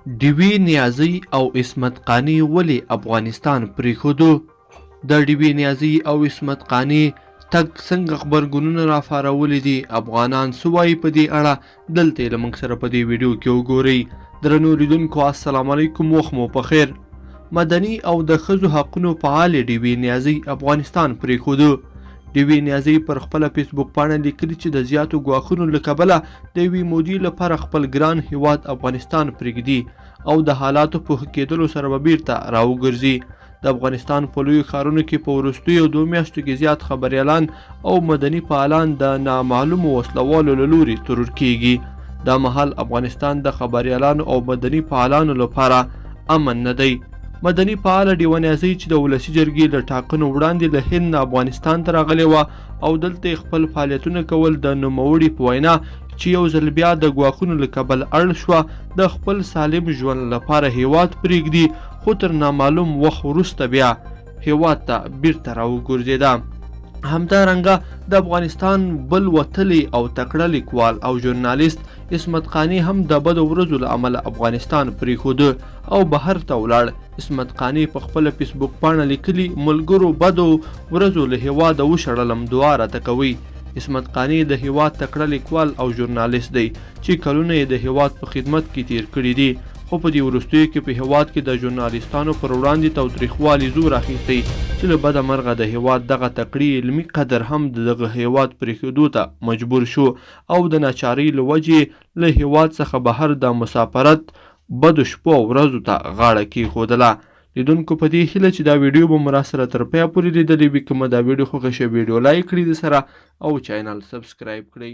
ډیوه نیازی او اوعصمت قانع ولې افغانستان پريښودو؟ د ډیوه نیازی او اوعصمت قانع تګ څنګه خبرګونونه راپارولي دي؟ افغانان څه وایي په دې اړه؟ دلته یې له موږ سره په دې ویډیو کې وګورئ. درنو لیدونکو السلام علیکم، وخت مو په خیر. مدني او د ښځو حقونو فعال ډیوه نیازی افغانستان پريښودو. ډیوه نیازی پر خپله فیسبوک پاڼه لیکلي چې د زیاتو ګواښونو له کبله د یوې مودې لپاره خپل ګران هیواد افغانستان پرېږدي او د حالاتو په ښه کېدلو سره به بیرته راوګرځي. د افغانستان په لویو ښارونو کې په وروستیو 2 میاشتو کې زیات خبریالان او مدني فعالان د نامعلومو وسلوالو له لوري ترور کیږي. دا مهال افغانستان د خبریالانو او مدني فعالانو لپاره امن نه دی. مدني فعاله ډیوه نیازی چې د ولسي جرګې له ټاکنو وړاندې له هند نه افغانستان ته راغلې وه او دلته خپل فعالیتونه کول د نوموړي په وینا چې یو ځل بیا د ګواښونو له کبله اړ شوه د خپل سالم ژوند لپاره هیواد پرېږدي، خو تر نامعلوم وخت وروسته بیا هیواد ته بیرته راوګرځېده. همدارنګه د افغانستان بل وتلی او تکړه لیکوال او ژورنالیست اوعصمت قانع هم د بدو ورځو له امله افغانستان پرېښوده او بهر ته ولاړ. اوعصمت قانع په خپله فیسبوک پاڼه لیکلي ملګرو بدو ورځو له هیواده وشړلم، دعا راته کوئ. اوعصمت قانع د هیواد تکړه لیکوال او ژورنالیست دی چې کلونه یې د هیواد په خدمت کې تیر کړي دي، خو په دې وروستیو کې په هیواد کې د ژورنالیستانو پر وړاندې تاوتریخوالي زور اخیستی چې له بده مرغه د هیواد دغه تکړه علمي قدر هم دغه هیواد پرېښودو ته مجبور شو او د ناچارۍ له وجې له هیواد څخه بهر د مسافرت بدو شپو او ورځو ته غاړه کېښودله. لیدونکو په دې هیله چې دا ویډیو به مو راسره تر پایه پورې لیدلې وي. که مو دا ویډیو خوښه شوې ویډیو لایک کړئ د سره او چینل سبسکرایب کړئ.